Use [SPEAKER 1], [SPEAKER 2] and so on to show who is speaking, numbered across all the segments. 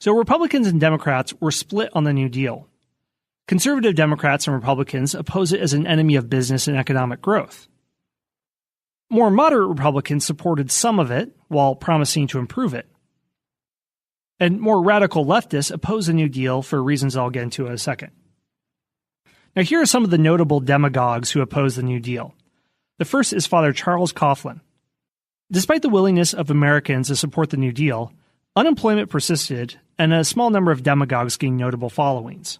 [SPEAKER 1] So Republicans and Democrats were split on the New Deal. Conservative Democrats and Republicans oppose it as an enemy of business and economic growth. More moderate Republicans supported some of it while promising to improve it. And more radical leftists oppose the New Deal for reasons I'll get into in a second. Now, here are some of the notable demagogues who oppose the New Deal. The first is Father Charles Coughlin. Despite the willingness of Americans to support the New Deal, unemployment persisted, and a small number of demagogues gained notable followings.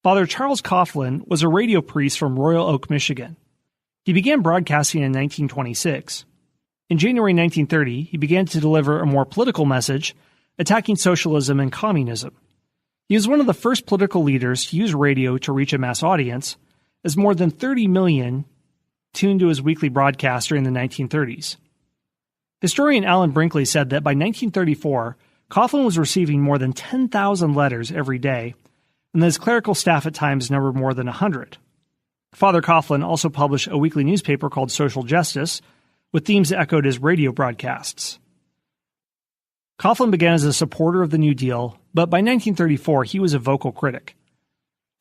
[SPEAKER 1] Father Charles Coughlin was a radio priest from Royal Oak, Michigan. He began broadcasting in 1926. In January 1930, he began to deliver a more political message, attacking socialism and communism. He was one of the first political leaders to use radio to reach a mass audience, as more than 30 million tuned to his weekly broadcast during the 1930s. Historian Alan Brinkley said that by 1934, Coughlin was receiving more than 10,000 letters every day, and that his clerical staff at times numbered more than 100. Father Coughlin also published a weekly newspaper called Social Justice, with themes that echoed his radio broadcasts. Coughlin began as a supporter of the New Deal, but by 1934 he was a vocal critic.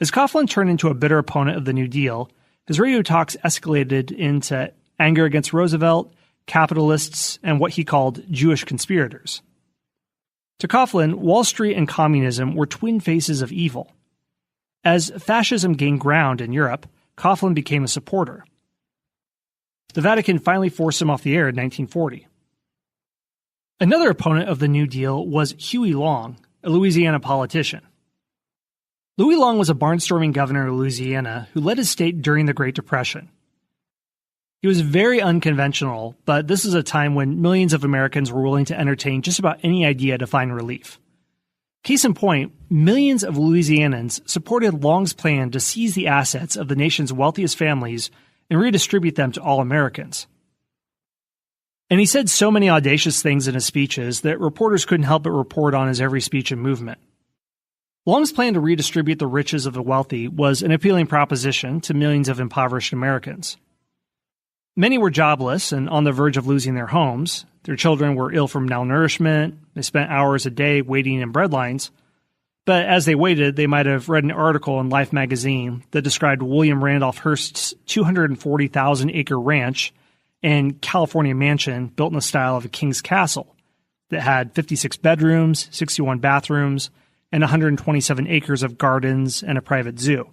[SPEAKER 1] As Coughlin turned into a bitter opponent of the New Deal, his radio talks escalated into anger against Roosevelt, capitalists, and what he called Jewish conspirators. To Coughlin, Wall Street and communism were twin faces of evil. As fascism gained ground in Europe, Coughlin became a supporter. The Vatican finally forced him off the air in 1940. Another opponent of the New Deal was Huey Long, a Louisiana politician. Huey Long was a barnstorming governor of Louisiana who led his state during the Great Depression. He was very unconventional, but this is a time when millions of Americans were willing to entertain just about any idea to find relief. Case in point, millions of Louisianans supported Long's plan to seize the assets of the nation's wealthiest families and redistribute them to all Americans. And he said so many audacious things in his speeches that reporters couldn't help but report on his every speech and movement. Long's plan to redistribute the riches of the wealthy was an appealing proposition to millions of impoverished Americans. Many were jobless and on the verge of losing their homes. Their children were ill from malnourishment. They spent hours a day waiting in bread lines. But as they waited, they might have read an article in Life magazine that described William Randolph Hearst's 240,000-acre ranch and California mansion built in the style of a king's castle that had 56 bedrooms, 61 bathrooms, and 127 acres of gardens and a private zoo.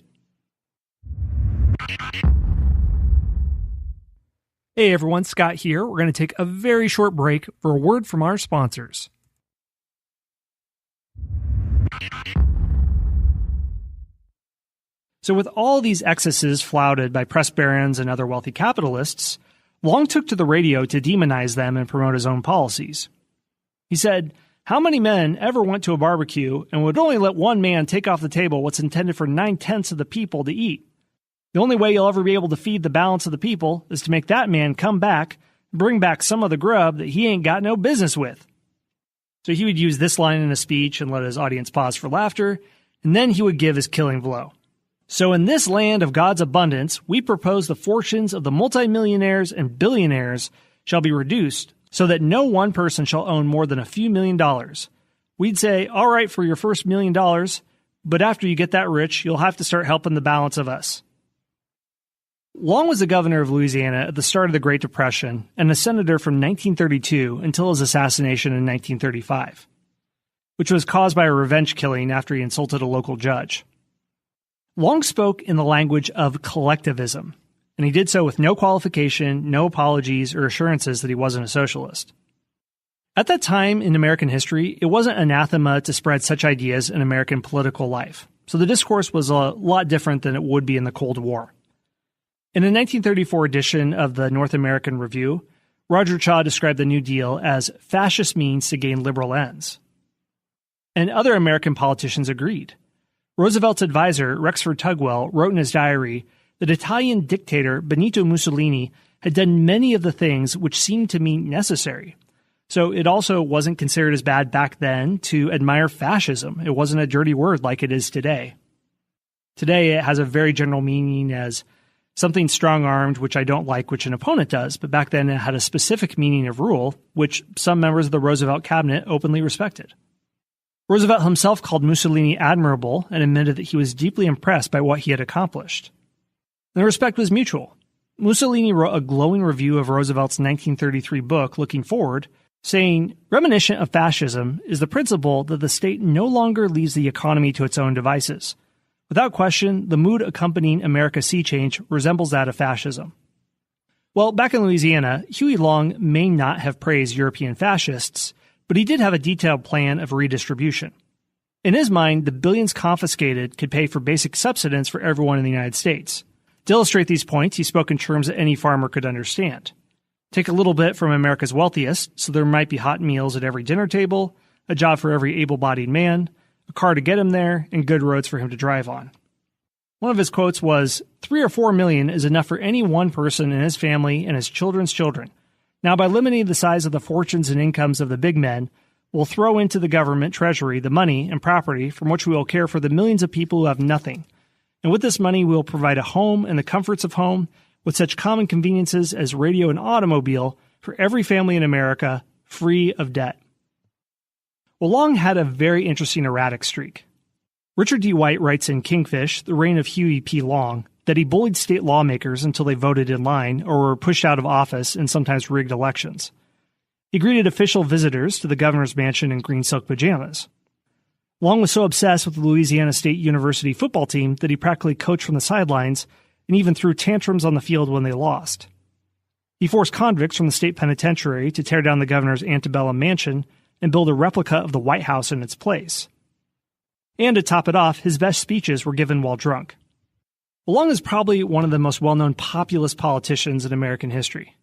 [SPEAKER 1] Hey everyone, Scott here. We're going to take a very short break for a word from our sponsors. So with all these excesses flouted by press barons and other wealthy capitalists, Long took to the radio to demonize them and promote his own policies. He said, "How many men ever went to a barbecue and would only let one man take off the table what's intended for 9/10 of the people to eat? The only way you'll ever be able to feed the balance of the people is to make that man come back and bring back some of the grub that he ain't got no business with." So he would use this line in a speech and let his audience pause for laughter, and then he would give his killing blow. "So in this land of God's abundance, we propose the fortunes of the multimillionaires and billionaires shall be reduced so that no one person shall own more than a few $1,000,000. We'd say, all right for your first $1,000,000, but after you get that rich, you'll have to start helping the balance of us." Long was the governor of Louisiana at the start of the Great Depression and a senator from 1932 until his assassination in 1935, which was caused by a revenge killing after he insulted a local judge. Long spoke in the language of collectivism, and he did so with no qualification, no apologies, or assurances that he wasn't a socialist. At that time in American history, it wasn't anathema to spread such ideas in American political life, so the discourse was a lot different than it would be in the Cold War. In a 1934 edition of the North American Review, Roger Chaw described the New Deal as fascist means to gain liberal ends. And other American politicians agreed. Roosevelt's advisor, Rexford Tugwell, wrote in his diary that Italian dictator Benito Mussolini had done many of the things which seemed to me necessary. So it also wasn't considered as bad back then to admire fascism. It wasn't a dirty word like it is today. Today, it has a very general meaning as something strong-armed, which I don't like, which an opponent does. But back then, it had a specific meaning of rule, which some members of the Roosevelt cabinet openly respected. Roosevelt himself called Mussolini admirable and admitted that he was deeply impressed by what he had accomplished. The respect was mutual. Mussolini wrote a glowing review of Roosevelt's 1933 book, Looking Forward, saying, "Reminiscent of fascism is the principle that the state no longer leaves the economy to its own devices. Without question, the mood accompanying America's sea change resembles that of fascism." Well, back in Louisiana, Huey Long may not have praised European fascists, but he did have a detailed plan of redistribution. In his mind, the billions confiscated could pay for basic subsistence for everyone in the United States. To illustrate these points, he spoke in terms that any farmer could understand. Take a little bit from America's wealthiest, so there might be hot meals at every dinner table, a job for every able-bodied man, a car to get him there, and good roads for him to drive on. One of his quotes was, 3 or 4 million is enough for any one person and his family and his children's children. Now, by limiting the size of the fortunes and incomes of the big men, we'll throw into the government treasury the money and property from which we will care for the millions of people who have nothing. And with this money, we will provide a home and the comforts of home with such common conveniences as radio and automobile for every family in America, free of debt. Well, Long had a very interesting erratic streak. Richard D. White writes in Kingfish, The Reign of Huey P. Long, that he bullied state lawmakers until they voted in line or were pushed out of office in sometimes rigged elections. He greeted official visitors to the governor's mansion in green silk pajamas. Long was so obsessed with the Louisiana State University football team that he practically coached from the sidelines and even threw tantrums on the field when they lost. He forced convicts from the state penitentiary to tear down the governor's antebellum mansion and build a replica of the White House in its place. And to top it off, his best speeches were given while drunk. Long is probably one of the most well-known populist politicians in American history.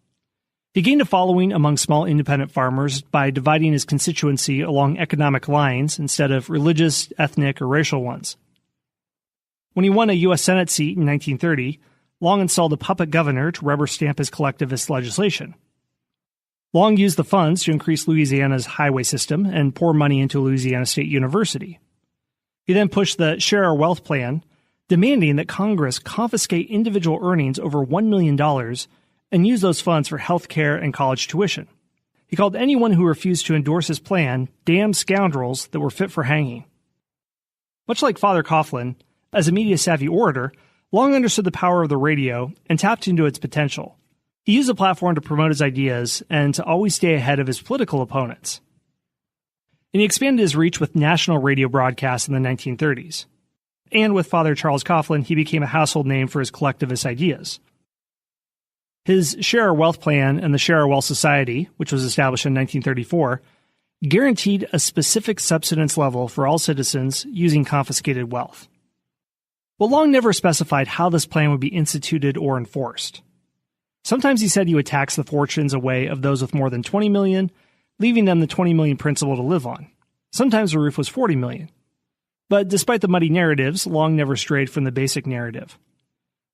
[SPEAKER 1] He gained a following among small independent farmers by dividing his constituency along economic lines instead of religious, ethnic, or racial ones. When he won a U.S. Senate seat in 1930, Long installed a puppet governor to rubber stamp his collectivist legislation. Long used the funds to increase Louisiana's highway system and pour money into Louisiana State University. He then pushed the Share Our Wealth plan, demanding that Congress confiscate individual earnings over $1 million and use those funds for health care and college tuition. He called anyone who refused to endorse his plan damned scoundrels that were fit for hanging. Much like Father Coughlin, as a media-savvy orator, Long understood the power of the radio and tapped into its potential. He used the platform to promote his ideas and to always stay ahead of his political opponents. And he expanded his reach with national radio broadcasts in the 1930s. And with Father Charles Coughlin, he became a household name for his collectivist ideas. His Share Our Wealth plan and the Share Our Wealth Society, which was established in 1934, guaranteed a specific subsistence level for all citizens using confiscated wealth. Well, Long never specified how this plan would be instituted or enforced. Sometimes he said he would tax the fortunes away of those with more than 20 million, leaving them the 20 million principal to live on. Sometimes the roof was 40 million. But despite the muddy narratives, Long never strayed from the basic narrative.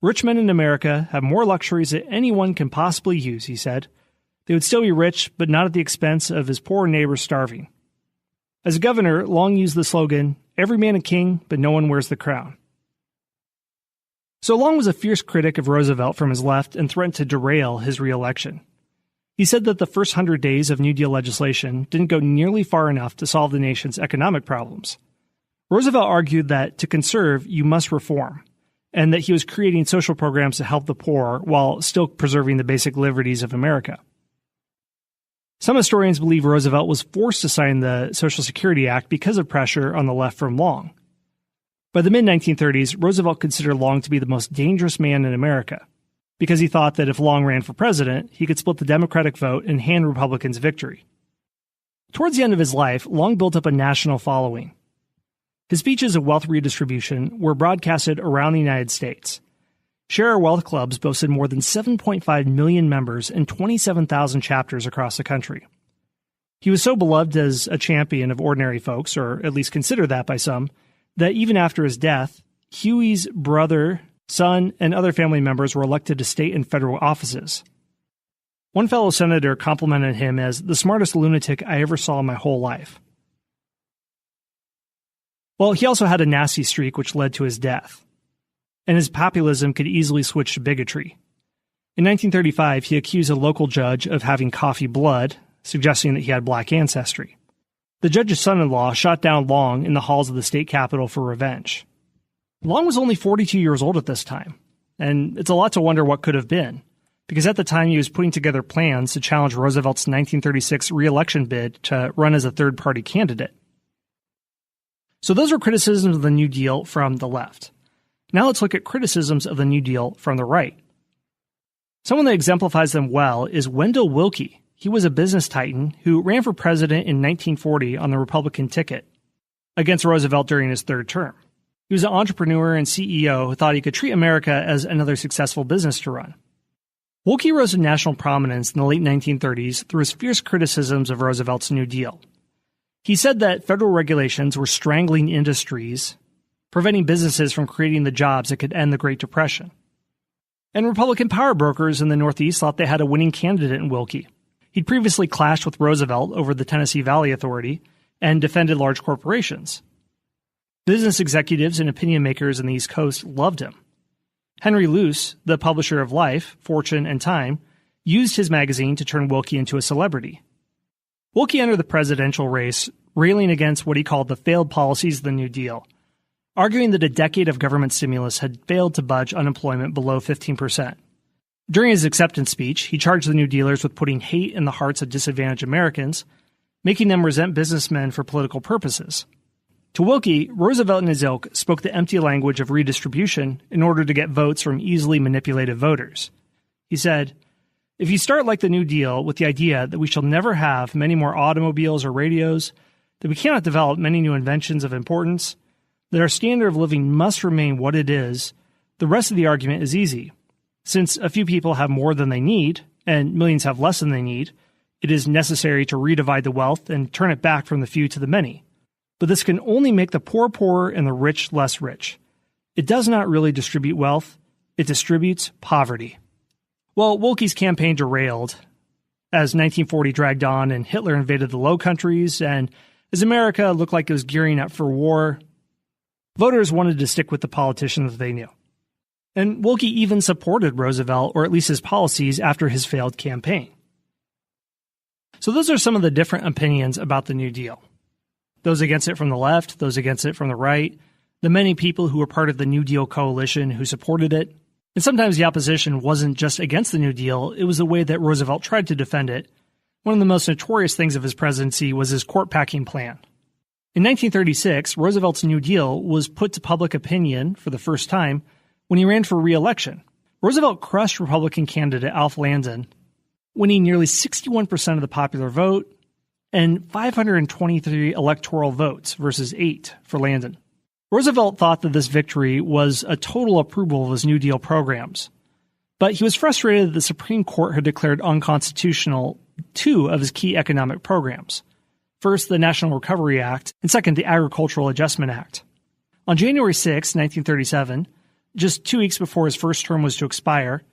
[SPEAKER 1] Rich men in America have more luxuries than anyone can possibly use, he said. They would still be rich, but not at the expense of his poor neighbors starving. As a governor, Long used the slogan, "Every man a king, but no one wears the crown." So Long was a fierce critic of Roosevelt from his left and threatened to derail his re-election. He said that the first 100 days of New Deal legislation didn't go nearly far enough to solve the nation's economic problems. Roosevelt argued that to conserve, you must reform, and that he was creating social programs to help the poor while still preserving the basic liberties of America. Some historians believe Roosevelt was forced to sign the Social Security Act because of pressure on the left from Long. By the mid-1930s, Roosevelt considered Long to be the most dangerous man in America, because he thought that if Long ran for president, he could split the Democratic vote and hand Republicans victory. Towards the end of his life, Long built up a national following. His speeches of wealth redistribution were broadcasted around the United States. Share Our Wealth clubs boasted more than 7.5 million members and 27,000 chapters across the country. He was so beloved as a champion of ordinary folks, or at least considered that by some, that even after his death, Huey's brother, son, and other family members were elected to state and federal offices. One fellow senator complimented him as the smartest lunatic I ever saw in my whole life. Well, he also had a nasty streak which led to his death, and his populism could easily switch to bigotry. In 1935, he accused a local judge of having coffee blood, suggesting that he had black ancestry. The judge's son-in-law shot down Long in the halls of the state capitol for revenge. Long was only 42 years old at this time, and it's a lot to wonder what could have been, because at the time he was putting together plans to challenge Roosevelt's 1936 re-election bid to run as a third-party candidate. So those were criticisms of the New Deal from the left. Now let's look at criticisms of the New Deal from the right. Someone that exemplifies them well is Wendell Willkie. He was a business titan who ran for president in 1940 on the Republican ticket against Roosevelt during his third term. He was an entrepreneur and CEO who thought he could treat America as another successful business to run. Willkie rose to national prominence in the late 1930s through his fierce criticisms of Roosevelt's New Deal. He said that federal regulations were strangling industries, preventing businesses from creating the jobs that could end the Great Depression. And Republican power brokers in the Northeast thought they had a winning candidate in Willkie. He'd previously clashed with Roosevelt over the Tennessee Valley Authority and defended large corporations. Business executives and opinion makers in the East Coast loved him. Henry Luce, the publisher of Life, Fortune, and Time, used his magazine to turn Willkie into a celebrity. Willkie entered the presidential race, railing against what he called the failed policies of the New Deal, arguing that a decade of government stimulus had failed to budge unemployment below 15%. During his acceptance speech, he charged the New Dealers with putting hate in the hearts of disadvantaged Americans, making them resent businessmen for political purposes. To Willkie, Roosevelt and his ilk spoke the empty language of redistribution in order to get votes from easily manipulated voters. He said, "If you start like the New Deal with the idea that we shall never have many more automobiles or radios, that we cannot develop many new inventions of importance, that our standard of living must remain what it is, the rest of the argument is easy. Since a few people have more than they need, and millions have less than they need, it is necessary to redivide the wealth and turn it back from the few to the many. But this can only make the poor poorer and the rich less rich. It does not really distribute wealth, it distributes poverty." Well, Willkie's campaign derailed as 1940 dragged on and Hitler invaded the Low Countries, and as America looked like it was gearing up for war, voters wanted to stick with the politician that they knew. And Willkie even supported Roosevelt, or at least his policies, after his failed campaign. So those are some of the different opinions about the New Deal. Those against it from the left, those against it from the right, the many people who were part of the New Deal coalition who supported it. And sometimes the opposition wasn't just against the New Deal, it was the way that Roosevelt tried to defend it. One of the most notorious things of his presidency was his court-packing plan. In 1936, Roosevelt's New Deal was put to public opinion for the first time when he ran for re-election. Roosevelt crushed Republican candidate Alf Landon, winning nearly 61% of the popular vote and 523 electoral votes versus 8 for Landon. Roosevelt thought that this victory was a total approval of his New Deal programs, but he was frustrated that the Supreme Court had declared unconstitutional 2 of his key economic programs. First, the National Recovery Act, and second, the Agricultural Adjustment Act. On January 6, 1937, just 2 weeks before his first term was to expire,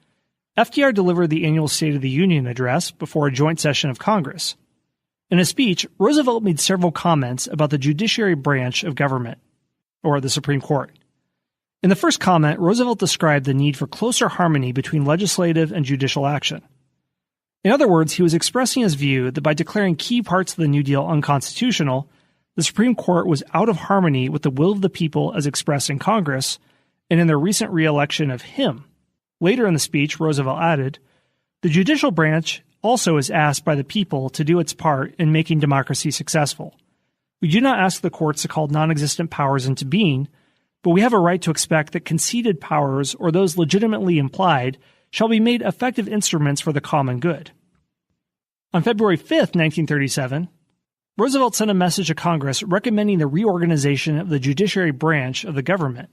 [SPEAKER 1] FDR delivered the annual State of the Union address before a joint session of Congress. In a speech, Roosevelt made several comments about the judiciary branch of government, or the Supreme Court. In the first comment, Roosevelt described the need for closer harmony between legislative and judicial action. In other words, he was expressing his view that by declaring key parts of the New Deal unconstitutional, the Supreme Court was out of harmony with the will of the people as expressed in Congress and in their recent re-election of him. Later in the speech, Roosevelt added, "The judicial branch also is asked by the people to do its part in making democracy successful. We do not ask the courts to call non-existent powers into being, but we have a right to expect that conceded powers or those legitimately implied shall be made effective instruments for the common good." On February 5, 1937, Roosevelt sent a message to Congress recommending the reorganization of the judiciary branch of the government.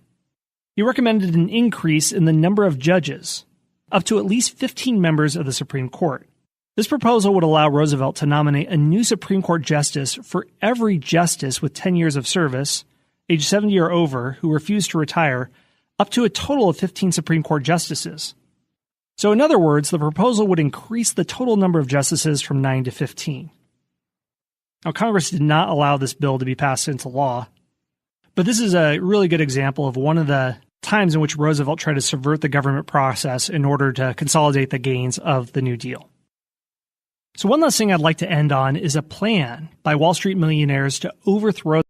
[SPEAKER 1] He recommended an increase in the number of judges, up to at least 15 members of the Supreme Court. This proposal would allow Roosevelt to nominate a new Supreme Court justice for every justice with 10 years of service, age 70 or over, who refused to retire, up to a total of 15 Supreme Court justices. So in other words, the proposal would increase the total number of justices from 9 to 15. Now, Congress did not allow this bill to be passed into law, but this is a really good example of one of the times in which Roosevelt tried to subvert the government process in order to consolidate the gains of the New Deal. So one last thing I'd like to end on is a plan by Wall Street millionaires to overthrow